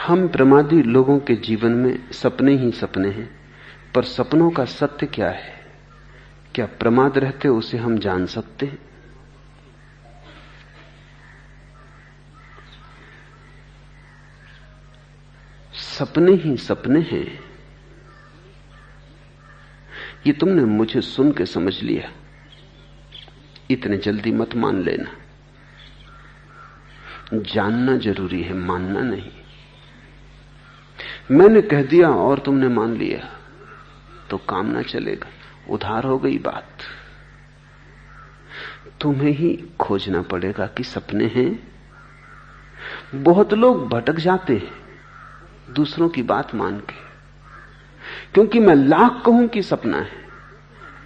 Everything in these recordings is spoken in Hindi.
हम प्रमादी लोगों के जीवन में सपने ही सपने हैं, पर सपनों का सत्य क्या है? क्या प्रमाद रहते उसे हम जान सकते हैं? सपने ही सपने हैं, ये तुमने मुझे सुन के समझ लिया। इतने जल्दी मत मान लेना। जानना जरूरी है, मानना नहीं। मैंने कह दिया और तुमने मान लिया तो काम ना चलेगा, उधार हो गई बात। तुम्हें ही खोजना पड़ेगा कि सपने हैं। बहुत लोग भटक जाते हैं दूसरों की बात मान के, क्योंकि मैं लाख कहूं कि सपना है,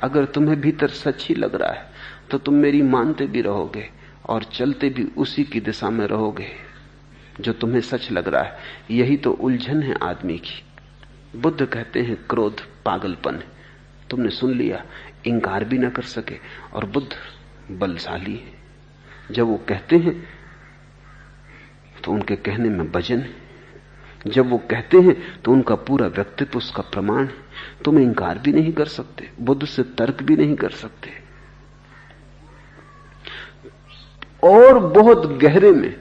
अगर तुम्हें भीतर सच ही लग रहा है तो तुम मेरी मानते भी रहोगे और चलते भी उसी की दिशा में रहोगे जो तुम्हें सच लग रहा है। यही तो उलझन है आदमी की। बुद्ध कहते हैं क्रोध पागलपन है। तुमने सुन लिया, इंकार भी ना कर सके। और बुद्ध बलशाली है। जब वो कहते हैं तो उनके कहने में वजन है। जब वो कहते हैं तो उनका पूरा व्यक्तित्व उसका प्रमाण है। तुम इंकार भी नहीं कर सकते, बुद्ध से तर्क भी नहीं कर सकते। और बहुत गहरे में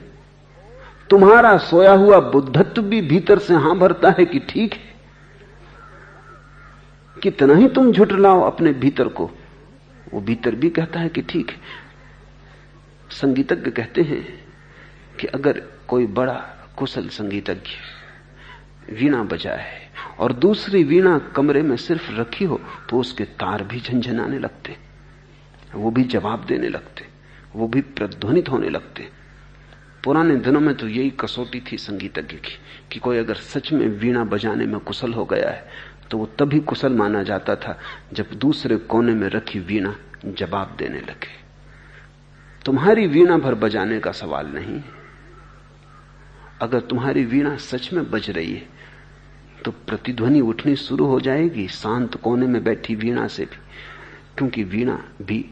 तुम्हारा सोया हुआ बुद्धत्व भी भीतर से हां भरता है कि ठीक है। कितना ही तुम झुठलाओ अपने भीतर को, वो भीतर भी कहता है कि ठीक है। संगीतज्ञ कहते हैं कि अगर कोई बड़ा कुशल संगीतज्ञ वीणा बजाए और दूसरी वीणा कमरे में सिर्फ रखी हो तो उसके तार भी झंझनाने लगते, वो भी जवाब देने लगते, वो भी प्रतिध्वनित होने लगते। पुराने दिनों में तो यही कसौटी थी संगीतज्ञ की कि कोई अगर सच में वीणा बजाने में कुशल हो गया है तो वो तभी कुशल माना जाता था जब दूसरे कोने में रखी वीणा जवाब देने लगे। तुम्हारी वीणा भर बजाने का सवाल नहीं। अगर तुम्हारी वीणा सच में बज रही है तो प्रतिध्वनि उठनी शुरू हो जाएगी शांत कोने में बैठी वीणा से भी, क्योंकि वीणा भी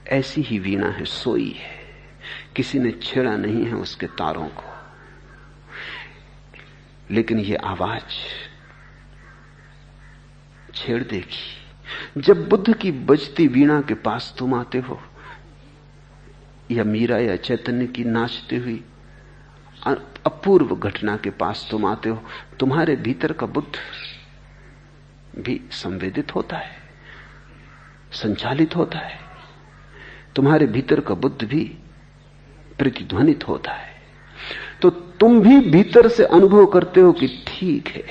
ऐसी ही वीणा है, सोई है, किसी ने छेड़ा नहीं है उसके तारों को। लेकिन ये आवाज छेड़ देगी। जब बुद्ध की बजती वीणा के पास तुम आते हो, या मीरा या चैतन्य की नाचती हुई अपूर्व घटना के पास तुम आते हो, तुम्हारे भीतर का बुद्ध भी संवेदित होता है, संचालित होता है। तुम्हारे भीतर का बुद्ध भी प्रतिध्वनित होता है। तो तुम भी भीतर से अनुभव करते हो कि ठीक है,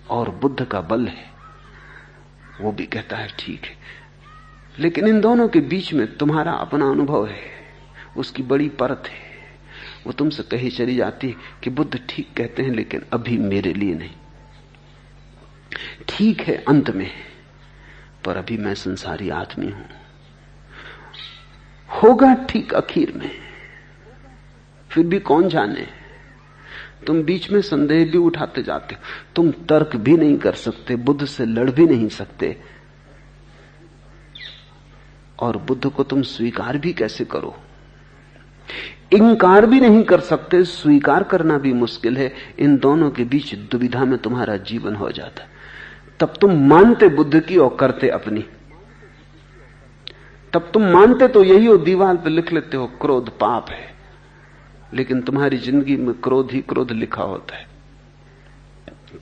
और बुद्ध का बल है, वो भी कहता है ठीक है। लेकिन इन दोनों के बीच में तुम्हारा अपना अनुभव है, उसकी बड़ी परत है। वो तुमसे कही चली जाती है कि बुद्ध ठीक कहते हैं लेकिन अभी मेरे लिए नहीं। ठीक है अंत में, पर अभी मैं संसारी आदमी हूं। होगा ठीक आखिर में, फिर भी कौन जाने। तुम बीच में संदेह भी उठाते जाते हो। तुम तर्क भी नहीं कर सकते, बुद्ध से लड़ भी नहीं सकते, और बुद्ध को तुम स्वीकार भी कैसे करो। इंकार भी नहीं कर सकते, स्वीकार करना भी मुश्किल है। इन दोनों के बीच दुविधा में तुम्हारा जीवन हो जाता। तब तुम मानते बुद्ध की और करते अपनी। तब तुम मानते तो यही हो, दीवार पे लिख लेते हो क्रोध पाप है, लेकिन तुम्हारी जिंदगी में क्रोध ही क्रोध लिखा होता है।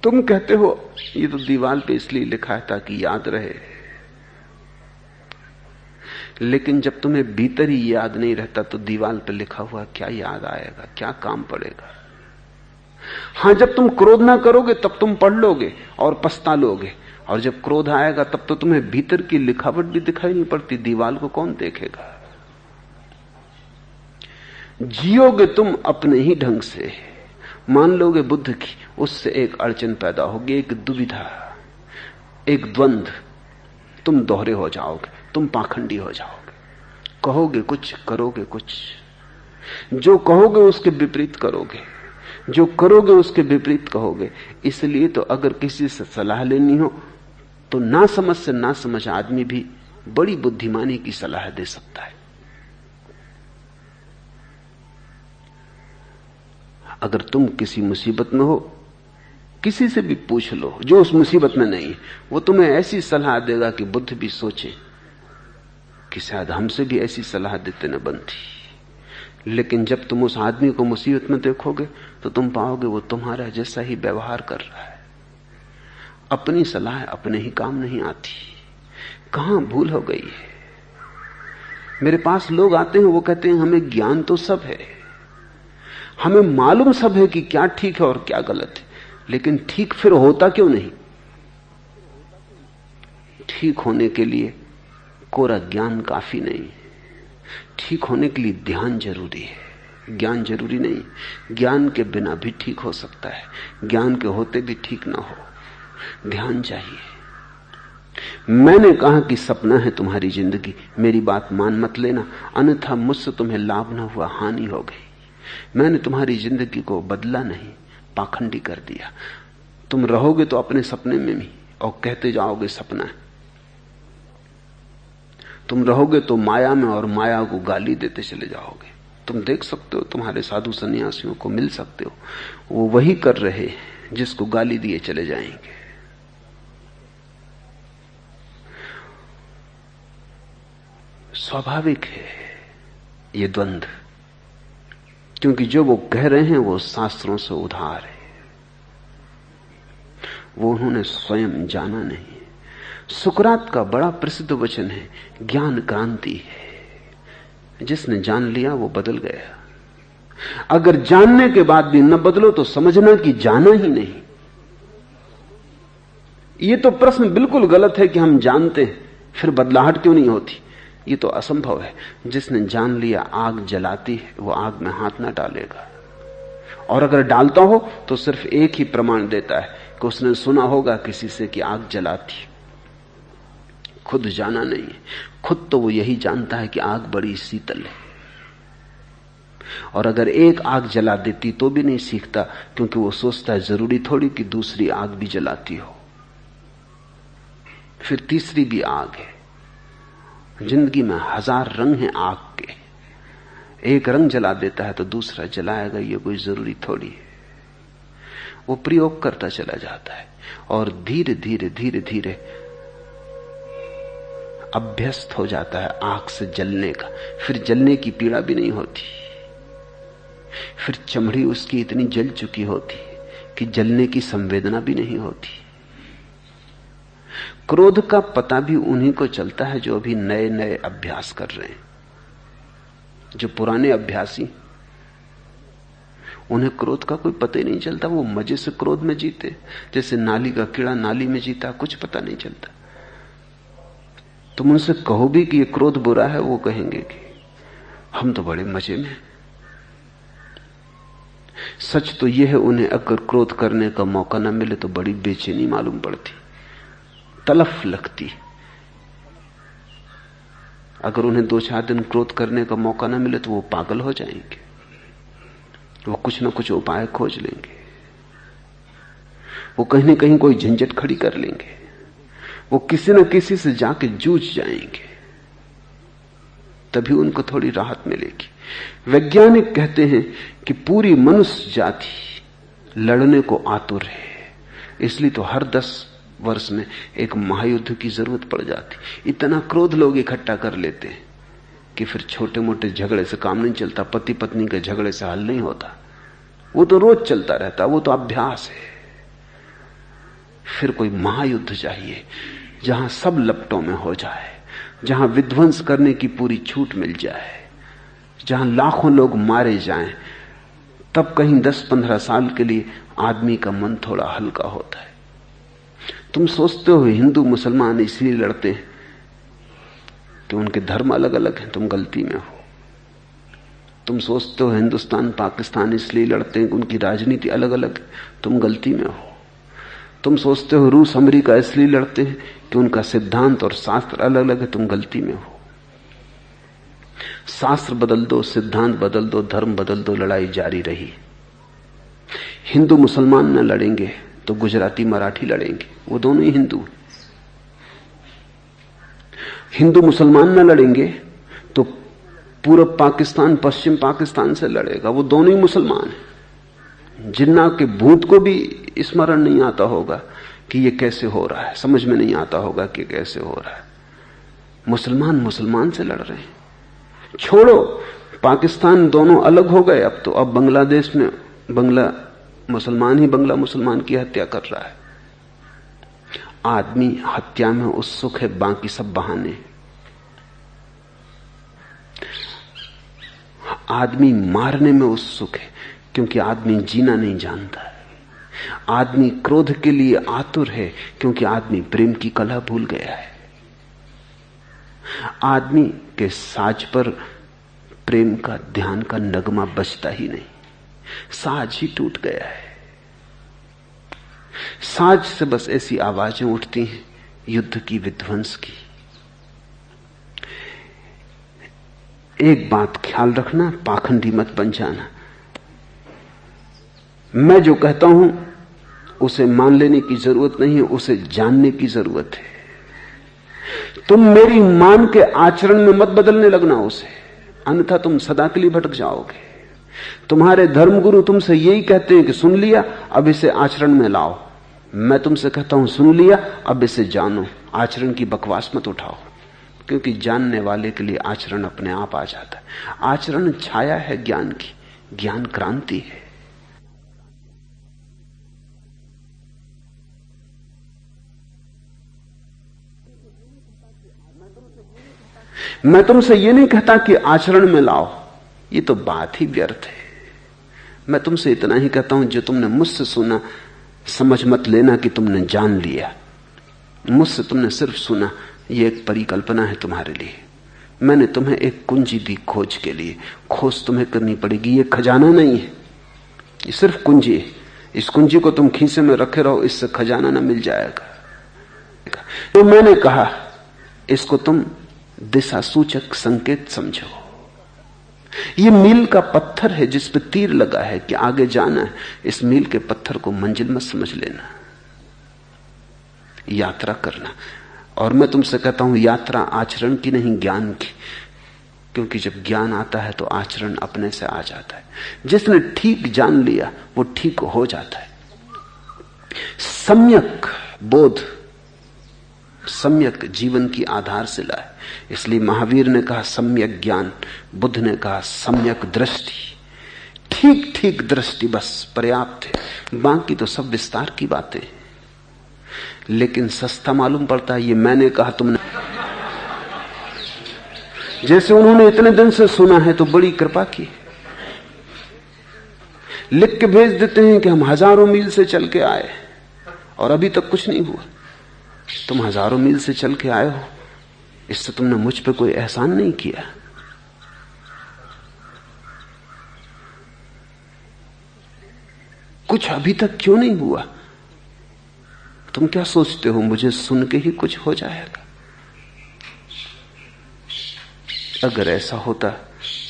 तुम कहते हो ये तो दीवार पे इसलिए लिखा है ताकि याद रहे, लेकिन जब तुम्हें भीतर ही याद नहीं रहता तो दीवार पे लिखा हुआ क्या याद आएगा, क्या काम पड़ेगा। हां, जब तुम क्रोध ना करोगे तब तुम पढ़ लोगे और पछता लोगे, और जब क्रोध आएगा तब तो तुम्हें भीतर की लिखावट भी दिखाई नहीं पड़ती, दीवार को कौन देखेगा। जियोगे तुम अपने ही ढंग से, मान लोगे बुद्ध की, उससे एक अड़चन पैदा होगी, एक दुविधा, एक द्वंद्व। तुम दोहरे हो जाओगे, तुम पाखंडी हो जाओगे, कहोगे कुछ करोगे कुछ। जो कहोगे उसके विपरीत करोगे, जो करोगे उसके विपरीत कहोगे। इसलिए तो अगर किसी से सलाह लेनी हो तो ना समझ से ना समझ आदमी भी बड़ी बुद्धिमानी की सलाह दे सकता है। अगर तुम किसी मुसीबत में हो, किसी से भी पूछ लो जो उस मुसीबत में नहीं, वो तुम्हें ऐसी सलाह देगा कि बुद्ध भी सोचे कि शायद हमसे भी ऐसी सलाह देते न बनती। लेकिन जब तुम उस आदमी को मुसीबत में देखोगे तो तुम पाओगे वो तुम्हारा जैसा ही व्यवहार कर रहा है। अपनी सलाह अपने ही काम नहीं आती। कहां भूल हो गई है। मेरे पास लोग आते हैं, वो कहते हैं हमें ज्ञान तो सब है, हमें मालूम सब है कि क्या ठीक है और क्या गलत है, लेकिन ठीक फिर होता क्यों नहीं? ठीक होने के लिए कोरा ज्ञान काफी नहीं। ठीक होने के लिए ध्यान जरूरी है, ज्ञान जरूरी नहीं। ज्ञान के बिना भी ठीक हो सकता है, ज्ञान के होते भी ठीक ना हो। ध्यान चाहिए। मैंने कहा कि सपना है तुम्हारी जिंदगी, मेरी बात मान मत लेना, अन्यथा मुझसे तुम्हें लाभ ना हुआ, हानि हो गई। मैंने तुम्हारी जिंदगी को बदला नहीं, पाखंडी कर दिया। तुम रहोगे तो अपने सपने में भी और कहते जाओगे सपना है। तुम रहोगे तो माया में और माया को गाली देते चले जाओगे। तुम देख सकते हो, तुम्हारे साधु सन्यासियों को मिल सकते हो, वो वही कर रहे हैं जिसको गाली दिए चले जाएंगे। स्वाभाविक है ये द्वंद्व, क्योंकि जो वो कह रहे हैं वो शास्त्रों से उधार है, वो उन्होंने स्वयं जाना नहीं। सुकरात का बड़ा प्रसिद्ध वचन है, ज्ञान क्रांति है। जिसने जान लिया वो बदल गया। अगर जानने के बाद भी न बदलो तो समझना कि जाना ही नहीं। ये तो प्रश्न बिल्कुल गलत है कि हम जानते हैं फिर बदलाहट क्यों नहीं होती। ये तो असंभव है। जिसने जान लिया आग जलाती है, वो आग में हाथ ना डालेगा, और अगर डालता हो तो सिर्फ एक ही प्रमाण देता है कि उसने सुना होगा किसी से कि आग जलाती, खुद जाना नहीं है। खुद तो वो यही जानता है कि आग बड़ी शीतल है, और अगर एक आग जला देती तो भी नहीं सीखता, क्योंकि वो सोचता है जरूरी थोड़ी कि दूसरी आग भी जलाती हो, फिर तीसरी भी आग है। जिंदगी में हजार रंग हैं आग के, एक रंग जला देता है तो दूसरा जलाएगा, ये कोई जरूरी थोड़ी है। वो प्रयोग करता चला जाता है और धीरे धीरे धीरे धीरे अभ्यस्त हो जाता है आग से जलने का। फिर जलने की पीड़ा भी नहीं होती, फिर चमड़ी उसकी इतनी जल चुकी होती कि जलने की संवेदना भी नहीं होती। क्रोध का पता भी उन्हीं को चलता है जो अभी नए नए अभ्यास कर रहे हैं। जो पुराने अभ्यासी, उन्हें क्रोध का कोई पता ही नहीं चलता। वो मजे से क्रोध में जीते, जैसे नाली का कीड़ा नाली में जीता, कुछ पता नहीं चलता। तुम उनसे कहो भी कि ये क्रोध बुरा है, वो कहेंगे कि हम तो बड़े मजे में। सच तो यह है, उन्हें अगर क्रोध करने का मौका न मिले तो बड़ी बेचैनी मालूम पड़ती, तलफ लगती। अगर उन्हें 2-4 दिन क्रोध करने का मौका न मिले तो वो पागल हो जाएंगे, वो कुछ ना कुछ उपाय खोज लेंगे, वो कहीं न कहीं कोई झंझट खड़ी कर लेंगे, वो किसी न किसी से जाके जूझ जाएंगे, तभी उनको थोड़ी राहत मिलेगी। वैज्ञानिक कहते हैं कि पूरी मनुष्य जाति लड़ने को आतुर है, इसलिए तो हर 10 वर्ष में एक महायुद्ध की जरूरत पड़ जाती। इतना क्रोध लोग इकट्ठा कर लेते हैं कि फिर छोटे मोटे झगड़े से काम नहीं चलता, पति पत्नी के झगड़े से हल नहीं होता, वो तो रोज चलता रहता, वो तो अभ्यास है। फिर कोई महायुद्ध चाहिए जहां सब लपटों में हो जाए, जहां विध्वंस करने की पूरी छूट मिल जाए, जहां लाखों लोग मारे जाएं, तब कहीं 10-15 साल के लिए आदमी का मन थोड़ा हल्का होता है। तुम सोचते हो हिंदू मुसलमान इसलिए लड़ते हैं कि उनके धर्म अलग अलग हैं, तुम गलती में हो। तुम सोचते हो हिंदुस्तान पाकिस्तान इसलिए लड़ते हैं कि उनकी राजनीति अलग अलग है, तुम गलती में हो। तुम सोचते हो रूस अमेरिका इसलिए लड़ते हैं कि उनका सिद्धांत और शास्त्र अलग अलग है, तुम गलती में हो। शास्त्र बदल दो, सिद्धांत बदल दो, धर्म बदल दो, लड़ाई जारी रही। हिंदू मुसलमान न लड़ेंगे तो गुजराती मराठी लड़ेंगे, वो दोनों ही हिंदू हैं। हिंदू मुसलमान न लड़ेंगे तो पूर्व पाकिस्तान पश्चिम पाकिस्तान से लड़ेगा, वो दोनों ही मुसलमान हैं। जिन्ना के भूत को भी स्मरण नहीं आता होगा कि ये कैसे हो रहा है, समझ में नहीं आता होगा कि कैसे हो रहा है। मुसलमान मुसलमान से लड़ रहे हैं। छोड़ो पाकिस्तान, दोनों अलग हो गए अब तो। अब बांग्लादेश में बंगला मुसलमान ही बंगला मुसलमान की हत्या कर रहा है। आदमी हत्या में उत्सुक है, बाकी सब बहाने। आदमी मारने में उत्सुक है क्योंकि आदमी जीना नहीं जानता है। आदमी क्रोध के लिए आतुर है क्योंकि आदमी प्रेम की कला भूल गया है। आदमी के साज पर प्रेम का, ध्यान का नगमा बजता ही नहीं, साज ही टूट गया है। साज से बस ऐसी आवाजें उठती हैं युद्ध की, विध्वंस की। एक बात ख्याल रखना, पाखंडी मत बन जाना। मैं जो कहता हूं उसे मान लेने की जरूरत नहीं है, उसे जानने की जरूरत है। तुम मेरी मान के आचरण में मत बदलने लगना उसे, अन्यथा तुम सदा के लिए भटक जाओगे। तुम्हारे धर्मगुरु तुमसे यही कहते हैं कि सुन लिया, अब इसे आचरण में लाओ। मैं तुमसे कहता हूं सुन लिया, अब इसे जानो। आचरण की बकवास मत उठाओ, क्योंकि जानने वाले के लिए आचरण अपने आप आ जाता है। आचरण छाया है ज्ञान की, ज्ञान क्रांति है। मैं तुमसे यह नहीं कहता कि आचरण में लाओ, ये तो बात ही व्यर्थ है। मैं तुमसे इतना ही कहता हूं, जो तुमने मुझसे सुना समझ मत लेना कि तुमने जान लिया। मुझसे तुमने सिर्फ सुना, यह एक परिकल्पना है तुम्हारे लिए। मैंने तुम्हें एक कुंजी दी खोज के लिए। खोज तुम्हें करनी पड़ेगी, ये खजाना नहीं है, ये सिर्फ कुंजी है। इस कुंजी को तुम खीसे में रखे रहो, इससे खजाना ना मिल जाएगा। तो मैंने कहा इसको तुम दिशा सूचक संकेत समझो। ये मील का पत्थर है जिस पे तीर लगा है कि आगे जाना है। इस मील के पत्थर को मंजिल मत समझ लेना, यात्रा करना। और मैं तुमसे कहता हूं यात्रा आचरण की नहीं, ज्ञान की। क्योंकि जब ज्ञान आता है तो आचरण अपने से आ जाता है। जिसने ठीक जान लिया वो ठीक हो जाता है। सम्यक बोध, सम्यक जीवन की आधारशिला है। इसलिए महावीर ने कहा सम्यक ज्ञान, बुद्ध ने कहा सम्यक दृष्टि। ठीक ठीक दृष्टि बस पर्याप्त है, बाकी तो सब विस्तार की बातें। लेकिन सस्ता मालूम पड़ता है ये मैंने कहा तुमने। जैसे उन्होंने इतने दिन से सुना है तो बड़ी कृपा की, लिख के भेज देते हैं कि हम हजारों मील से चल के आए और अभी तक कुछ नहीं हुआ। तुम हजारों मील से चल के आए हो, इससे तुमने मुझ पे कोई एहसान नहीं किया। कुछ अभी तक क्यों नहीं हुआ? तुम क्या सोचते हो मुझे सुन के ही कुछ हो जाएगा? अगर ऐसा होता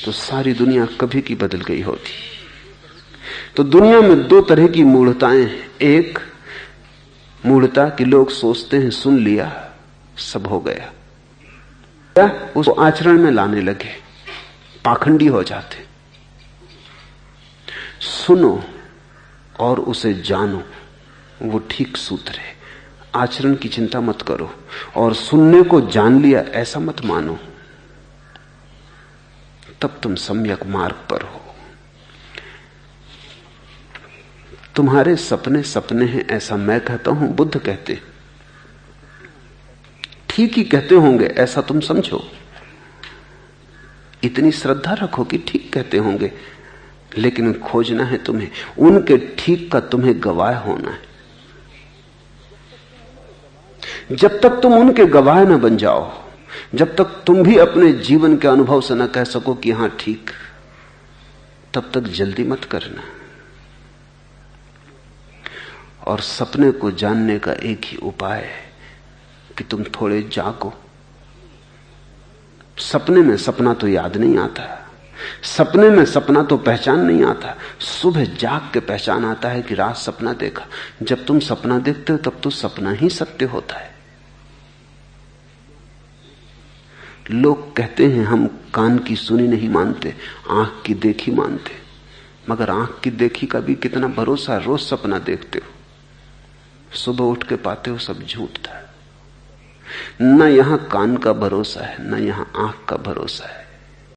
तो सारी दुनिया कभी की बदल गई होती। तो दुनिया में दो तरह की मूढ़ताएं हैं। एक मूढ़ता कि लोग सोचते हैं सुन लिया सब हो गया, या उसको आचरण में लाने लगे, पाखंडी हो जाते। सुनो और उसे जानो, वो ठीक सूत्र है। आचरण की चिंता मत करो, और सुनने को जान लिया ऐसा मत मानो, तब तुम सम्यक मार्ग पर हो। तुम्हारे सपने सपने हैं ऐसा मैं कहता हूं, बुद्ध कहते। ठीक ही कहते होंगे ऐसा तुम समझो, इतनी श्रद्धा रखो कि ठीक कहते होंगे। लेकिन खोजना है तुम्हें, उनके ठीक का तुम्हें गवाह होना है। जब तक तुम उनके गवाह न बन जाओ, जब तक तुम भी अपने जीवन के अनुभव से न कह सको कि हां ठीक, तब तक जल्दी मत करना। और सपने को जानने का एक ही उपाय है कि तुम थोड़े जागो। सपने में सपना तो याद नहीं आता, सपने में सपना तो पहचान नहीं आता। सुबह जाग के पहचान आता है कि रात सपना देखा। जब तुम सपना देखते हो तब तो सपना ही सत्य होता है। लोग कहते हैं हम कान की सुनी नहीं मानते, आंख की देखी मानते। मगर आंख की देखी का भी कितना भरोसा, रोज सपना देखते हो, सुबह उठ के पाते हो सब झूठ था। न यहां कान का भरोसा है, न यहां आंख का भरोसा है,